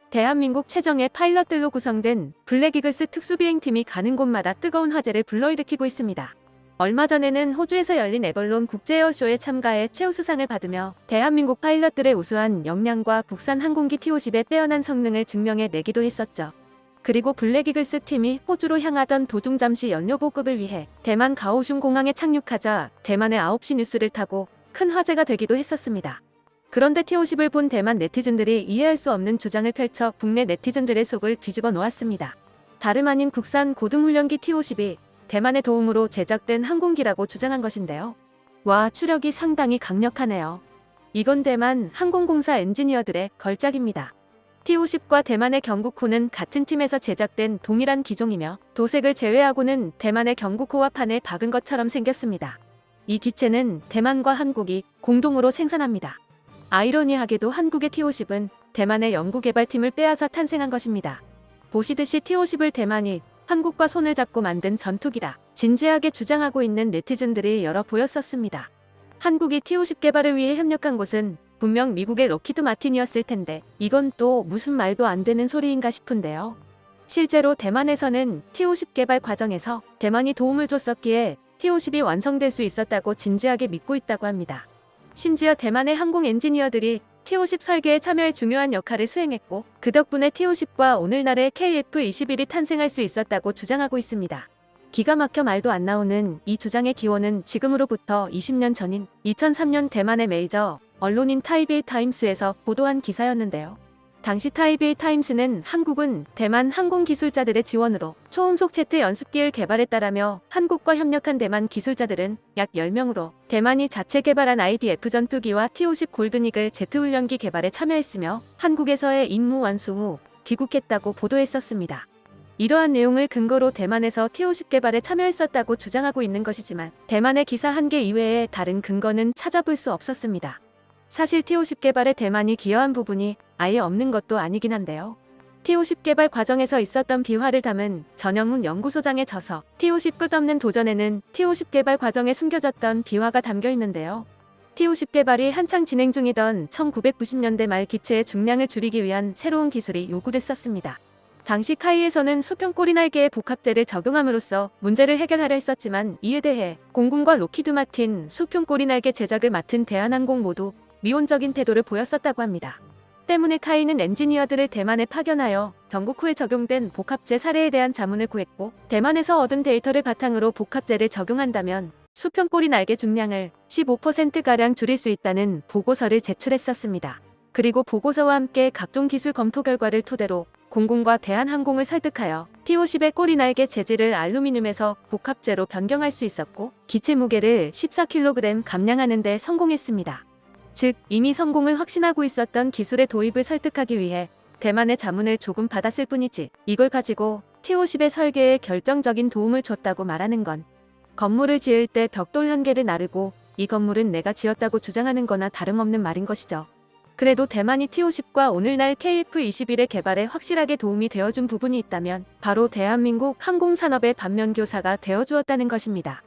대한민국 최정예 파일럿들로 구성된 블랙이글스 특수비행팀이 가는 곳마다 뜨거운 화제를 불러일으키고 있습니다. 얼마 전에는 호주에서 열린 에벌론 국제에어쇼에 참가해 최우수상을 받으며 대한민국 파일럿들의 우수한 역량과 국산 항공기 T-50의 빼어난 성능을 증명해 내기도 했었죠. 그리고 블랙이글스 팀이 호주로 향하던 도중 잠시 연료 보급을 위해 대만 가오슝 공항에 착륙하자 대만의 9시 뉴스를 타고 큰 화제가 되기도 했었습니다. 그런데 T-50을 본 대만 네티즌들이 이해할 수 없는 주장을 펼쳐 국내 네티즌들의 속을 뒤집어 놓았습니다. 다름 아닌 국산 고등훈련기 T-50이 대만의 도움으로 제작된 항공기라고 주장한 것인데요. 와, 추력이 상당히 강력하네요. 이건 대만 항공공사 엔지니어들의 걸작입니다. T-50과 대만의 경국호는 같은 팀에서 제작된 동일한 기종이며 도색을 제외하고는 대만의 경국호와 판을 박은 것처럼 생겼습니다. 이 기체는 대만과 한국이 공동으로 생산합니다. 아이러니하게도 한국의 T-50은 대만의 연구개발팀을 빼앗아 탄생한 것입니다. 보시듯이 T-50을 대만이 한국과 손을 잡고 만든 전투기라 진지하게 주장하고 있는 네티즌들이 여러 보였었습니다. 한국이 T-50 개발을 위해 협력한 곳은 분명 미국의 록히드 마틴이었을 텐데 이건 또 무슨 말도 안 되는 소리인가 싶은데요. 실제로 대만에서는 T-50 개발 과정에서 대만이 도움을 줬었기에 T-50이 완성될 수 있었다고 진지하게 믿고 있다고 합니다. 심지어 대만의 항공 엔지니어들이 T-50 설계에 참여해 중요한 역할을 수행했고 그 덕분에 T-50과 오늘날의 KF-21이 탄생할 수 있었다고 주장하고 있습니다. 기가 막혀 말도 안 나오는 이 주장의 기원은 지금으로부터 20년 전인 2003년 대만의 메이저 언론인 타이베이 타임스에서 보도한 기사였는데요. 당시 타이베이 타임스는 한국은 대만 항공기술자들의 지원으로 초음속 제트 연습기를 개발했다라며 한국과 협력한 대만 기술자들은 약 10명으로 대만이 자체 개발한 IDF 전투기와 T-50 골든이글 제트 훈련기 개발에 참여했으며 한국에서의 임무 완수 후 귀국했다고 보도했었습니다. 이러한 내용을 근거로 대만에서 T-50 개발에 참여했었다고 주장하고 있는 것이지만 대만의 기사 한 개 이외에 다른 근거는 찾아볼 수 없었습니다. 사실 T-50 개발에 대만이 기여한 부분이 아예 없는 것도 아니긴 한데요. T-50 개발 과정에서 있었던 비화를 담은 전영훈 연구소장의 저서 T-50 끝없는 도전에는 T-50 개발 과정에 숨겨졌던 비화가 담겨 있는데요. T-50 개발이 한창 진행 중이던 1990년대 말 기체의 중량을 줄이기 위한 새로운 기술이 요구됐었습니다. 당시 카이에서는 수평 꼬리날개의 복합재를 적용함으로써 문제를 해결하려 했었지만 이에 대해 공군과 록히드 마틴, 수평 꼬리날개 제작을 맡은 대한항공 모두 미온적인 태도를 보였었다고 합니다. 때문에 카이는 엔지니어들을 대만에 파견하여 경국호에 적용된 복합재 사례에 대한 자문을 구했고 대만에서 얻은 데이터를 바탕으로 복합재를 적용한다면 수평 꼬리날개 중량을 15%가량 줄일 수 있다는 보고서를 제출했었습니다. 그리고 보고서와 함께 각종 기술 검토 결과를 토대로 공군과 대한항공을 설득하여 T-50의 꼬리날개 재질을 알루미늄에서 복합재로 변경할 수 있었고 기체 무게를 14kg 감량하는 데 성공했습니다. 즉 이미 성공을 확신하고 있었던 기술의 도입을 설득하기 위해 대만의 자문을 조금 받았을 뿐이지 이걸 가지고 T-50의 설계에 결정적인 도움을 줬다고 말하는 건 건물을 지을 때 벽돌 한 개를 나르고 이 건물은 내가 지었다고 주장하는 거나 다름없는 말인 것이죠. 그래도 대만이 T-50과 오늘날 KF-21의 개발에 확실하게 도움이 되어준 부분이 있다면 바로 대한민국 항공산업의 반면교사가 되어주었다는 것입니다.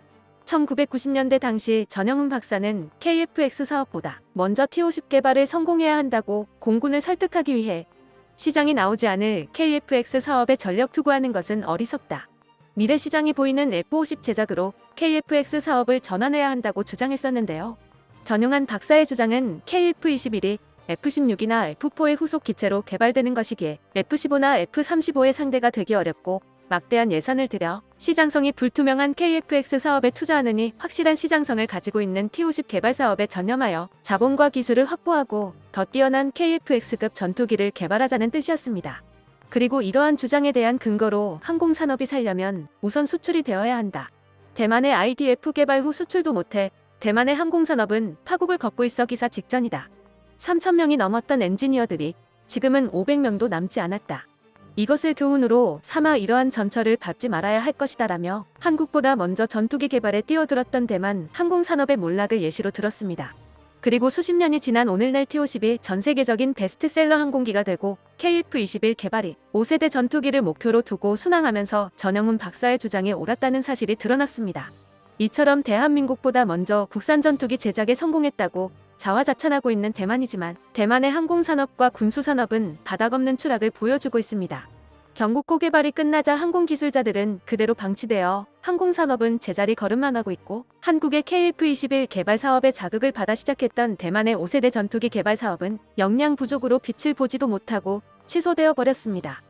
1990년대 당시 전영훈 박사는 KF-X 사업보다 먼저 T-50 개발을 성공해야 한다고 공군을 설득하기 위해 시장이 나오지 않을 KF-X 사업에 전력 투구하는 것은 어리석다. 미래 시장이 보이는 F-50 제작으로 KF-X 사업을 전환해야 한다고 주장했었는데요. 전용한 박사의 주장은 KF-21이 F-16이나 F-4의 후속 기체로 개발되는 것이기에 F-15나 F-35의 상대가 되기 어렵고 막대한 예산을 들여 시장성이 불투명한 KF-X 사업에 투자하느니 확실한 시장성을 가지고 있는 T-50 개발 사업에 전념하여 자본과 기술을 확보하고 더 뛰어난 KF-X급 전투기를 개발하자는 뜻이었습니다. 그리고 이러한 주장에 대한 근거로 항공산업이 살려면 우선 수출이 되어야 한다. 대만의 IDF 개발 후 수출도 못해 대만의 항공산업은 파국을 걷고 있어 기사 직전이다. 3,000명이 넘었던 엔지니어들이 지금은 500명도 남지 않았다. 이것을 교훈으로 삼아 이러한 전철을 밟지 말아야 할 것이다라며 한국보다 먼저 전투기 개발에 뛰어들었던 대만 항공산업의 몰락을 예시로 들었습니다. 그리고 수십 년이 지난 오늘날 T-50이 전 세계적인 베스트셀러 항공기가 되고 KF-21 개발이 5세대 전투기를 목표로 두고 순항하면서 전영훈 박사의 주장이 옳았다는 사실이 드러났습니다. 이처럼 대한민국보다 먼저 국산 전투기 제작에 성공했다고 자화자찬하고 있는 대만이지만 대만의 항공산업과 군수산업은 바닥없는 추락을 보여주고 있습니다. 경국고 개발이 끝나자 항공기술자들은 그대로 방치되어 항공산업은 제자리 걸음만 하고 있고, 한국의 KF-21 개발 사업에 자극을 받아 시작했던 대만의 5세대 전투기 개발 사업은 역량 부족으로 빛을 보지도 못하고 취소되어 버렸습니다.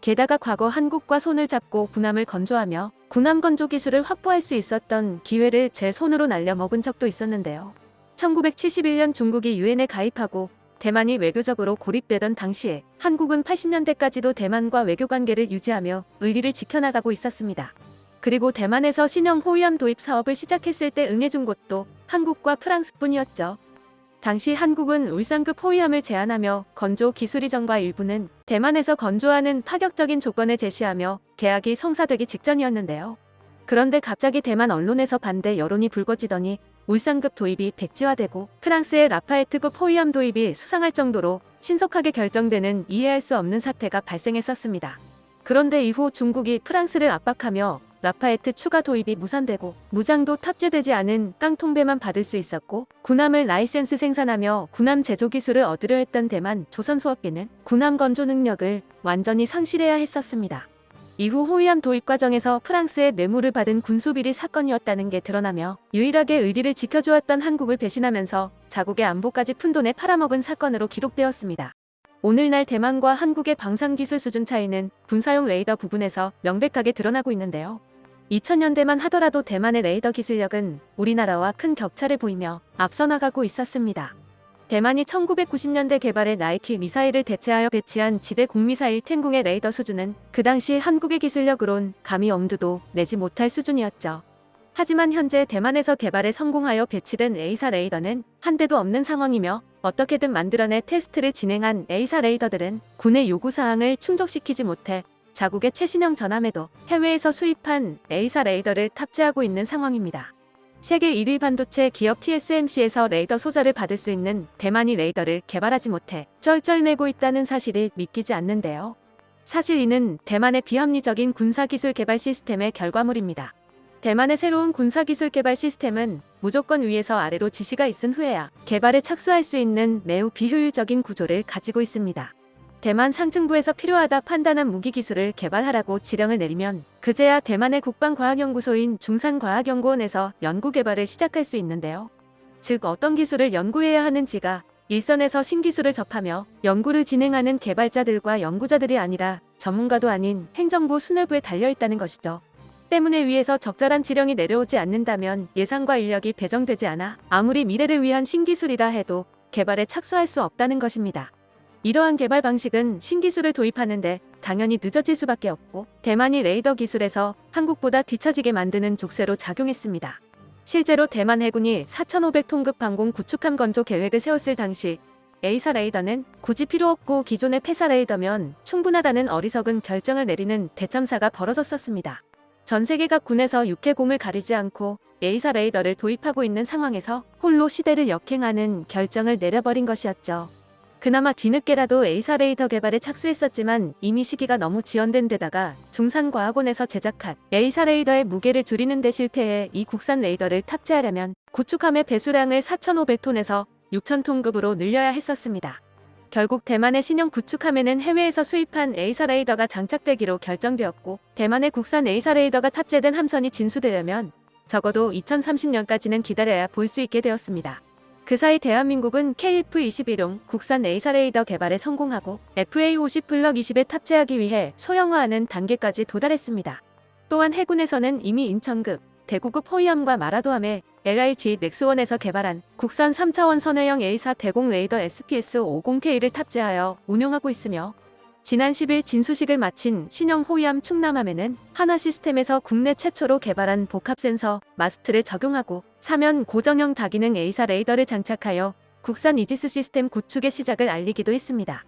게다가 과거 한국과 손을 잡고 군함을 건조하며 군함 건조 기술을 확보할 수 있었던 기회를 제 손으로 날려먹은 적도 있었는데요. 1971년 중국이 유엔에 가입하고 대만이 외교적으로 고립되던 당시에 한국은 80년대까지도 대만과 외교관계를 유지하며 의리를 지켜나가고 있었습니다. 그리고 대만에서 신형 호위함 도입 사업을 시작했을 때 응해준 곳도 한국과 프랑스뿐이었죠. 당시 한국은 울산급 호위함을 제안하며 건조 기술 이전과 일부는 대만에서 건조하는 파격적인 조건을 제시하며 계약이 성사되기 직전이었는데요. 그런데 갑자기 대만 언론에서 반대 여론이 불거지더니 울산급 도입이 백지화되고 프랑스의 라파에트급 호위함 도입이 수상할 정도로 신속하게 결정되는 이해할 수 없는 사태가 발생했었습니다. 그런데 이후 중국이 프랑스를 압박하며 라파에트 추가 도입이 무산되고 무장도 탑재되지 않은 깡통배만 받을 수 있었고, 군함을 라이센스 생산하며 군함 제조 기술을 얻으려 했던 대만 조선소업계는 군함 건조 능력을 완전히 상실해야 했었습니다. 이후 호위함 도입 과정에서 프랑스의 뇌물을 받은 군수비리 사건이었다는 게 드러나며 유일하게 의리를 지켜주었던 한국을 배신하면서 자국의 안보까지 푼돈에 팔아먹은 사건으로 기록되었습니다. 오늘날 대만과 한국의 방산기술 수준 차이는 군사용 레이더 부분에서 명백하게 드러나고 있는데요. 2000년대만 하더라도 대만의 레이더 기술력은 우리나라와 큰 격차를 보이며 앞서 나가고 있었습니다. 대만이 1990년대 개발의 나이키 미사일을 대체하여 배치한 지대 공미사일 텐궁의 레이더 수준은 그 당시 한국의 기술력으론 감히 엄두도 내지 못할 수준이었죠. 하지만 현재 대만에서 개발에 성공하여 배치된 A사 레이더는 한 대도 없는 상황이며, 어떻게든 만들어내 테스트를 진행한 A사 레이더들은 군의 요구사항을 충족시키지 못해 자국의 최신형 전함에도 해외에서 수입한 A사 레이더를 탑재하고 있는 상황입니다. 세계 1위 반도체 기업 TSMC에서 레이더 소자를 받을 수 있는 대만이 레이더를 개발하지 못해 쩔쩔매고 있다는 사실이 믿기지 않는데요. 사실 이는 대만의 비합리적인 군사기술 개발 시스템의 결과물입니다. 대만의 새로운 군사기술 개발 시스템은 무조건 위에서 아래로 지시가 있은 후에야 개발에 착수할 수 있는 매우 비효율적인 구조를 가지고 있습니다. 대만 상층부에서 필요하다 판단한 무기기술을 개발하라고 지령을 내리면 그제야 대만의 국방과학연구소인 중산과학연구원에서 연구개발을 시작할 수 있는데요. 즉 어떤 기술을 연구해야 하는지가 일선에서 신기술을 접하며 연구를 진행하는 개발자들과 연구자들이 아니라 전문가도 아닌 행정부 수뇌부에 달려있다는 것이죠. 때문에 위에서 적절한 지령이 내려오지 않는다면 예산과 인력이 배정되지 않아 아무리 미래를 위한 신기술이라 해도 개발에 착수할 수 없다는 것입니다. 이러한 개발 방식은 신기술을 도입하는데 당연히 늦어질 수밖에 없고, 대만이 레이더 기술에서 한국보다 뒤처지게 만드는 족쇄로 작용했습니다. 실제로 대만 해군이 4,500톤급 방공 구축함 건조 계획을 세웠을 당시 A사 레이더는 굳이 필요 없고 기존의 폐사 레이더면 충분하다는 어리석은 결정을 내리는 대참사가 벌어졌었습니다. 전 세계 각 군에서 육해공을 가리지 않고 A사 레이더를 도입하고 있는 상황에서 홀로 시대를 역행하는 결정을 내려버린 것이었죠. 그나마 뒤늦게라도 A사 레이더 개발에 착수했었지만 이미 시기가 너무 지연된 데다가 중산과학원에서 제작한 A사 레이더의 무게를 줄이는 데 실패해 이 국산 레이더를 탑재하려면 구축함의 배수량을 4,500톤에서 6,000톤급으로 늘려야 했었습니다. 결국 대만의 신형 구축함에는 해외에서 수입한 A사 레이더가 장착되기로 결정되었고, 대만의 국산 A사 레이더가 탑재된 함선이 진수되려면 적어도 2030년까지는 기다려야 볼 수 있게 되었습니다. 그 사이 대한민국은 KF-21용 국산 A사 레이더 개발에 성공하고 FA50블럭20에 탑재하기 위해 소형화하는 단계까지 도달했습니다. 또한 해군에서는 이미 인천급, 대구급 호위함과 마라도함에 LIG 넥스원에서 개발한 국산 3차원 선회형 A사 대공 레이더 SPS-50K를 탑재하여 운용하고 있으며, 지난 10일 진수식을 마친 신형 호위함 충남함에는 하나시스템에서 국내 최초로 개발한 복합 센서 마스트를 적용하고 사면 고정형 다기능 A사 레이더를 장착하여 국산 이지스 시스템 구축의 시작을 알리기도 했습니다.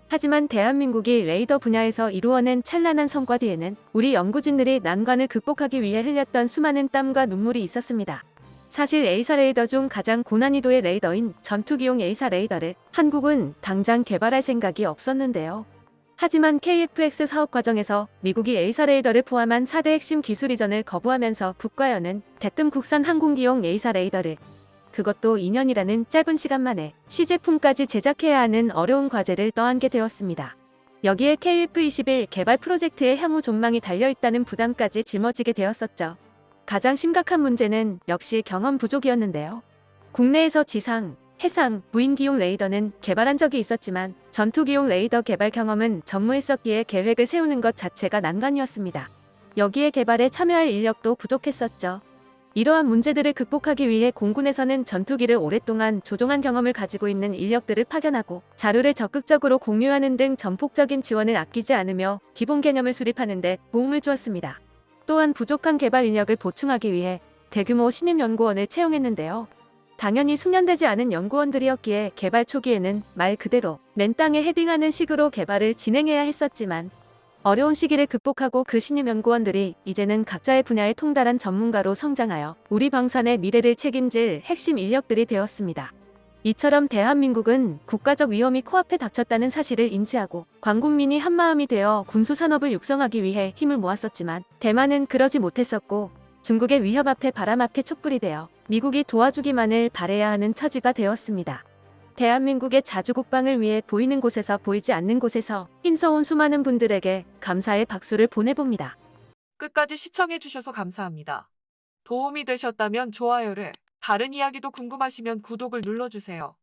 하지만 대한민국이 레이더 분야에서 이루어낸 찬란한 성과 뒤에는 우리 연구진들이 난관을 극복하기 위해 흘렸던 수많은 땀과 눈물이 있었습니다. 사실 A사 레이더 중 가장 고난이도의 레이더인 전투기용 A사 레이더를 한국은 당장 개발할 생각이 없었는데요. 하지만 KF-X 사업 과정에서 미국이 A사 레이더를 포함한 4대 핵심 기술 이전을 거부하면서 국가연은 대뜸 국산 항공기용 A사 레이더를 그것도 2년이라는 짧은 시간 만에 시제품까지 제작해야 하는 어려운 과제를 떠안게 되었습니다. 여기에 KF21 개발 프로젝트의 향후 전망이 달려있다는 부담까지 짊어지게 되었었죠. 가장 심각한 문제는 역시 경험 부족이었는데요. 국내에서 지상, 해상, 무인기용 레이더는 개발한 적이 있었지만 전투기용 레이더 개발 경험은 전무했었기에 계획을 세우는 것 자체가 난관이었습니다. 여기에 개발에 참여할 인력도 부족했었죠. 이러한 문제들을 극복하기 위해 공군에서는 전투기를 오랫동안 조종한 경험을 가지고 있는 인력들을 파견하고 자료를 적극적으로 공유하는 등 전폭적인 지원을 아끼지 않으며 기본 개념을 수립하는 데 도움을 주었습니다. 또한 부족한 개발 인력을 보충하기 위해 대규모 신입연구원을 채용했는데요. 당연히 숙련되지 않은 연구원들이었기에 개발 초기에는 말 그대로 맨 땅에 헤딩하는 식으로 개발을 진행해야 했었지만 어려운 시기를 극복하고 그 신입 연구원들이 이제는 각자의 분야에 통달한 전문가로 성장하여 우리 방산의 미래를 책임질 핵심 인력들이 되었습니다. 이처럼 대한민국은 국가적 위험이 코앞에 닥쳤다는 사실을 인지하고 광국민이 한마음이 되어 군수산업을 육성하기 위해 힘을 모았었지만 대만은 그러지 못했었고 중국의 위협 앞에 바람 앞에 촛불이 되어 미국이 도와주기만을 바라야 하는 처지가 되었습니다. 대한민국의 자주국방을 위해 보이는 곳에서 보이지 않는 곳에서 힘써온 수많은 분들에게 감사의 박수를 보내봅니다. 끝까지 시청해주셔서 감사합니다. 도움이 되셨다면 좋아요를, 다른 이야기도 궁금하시면 구독을 눌러주세요.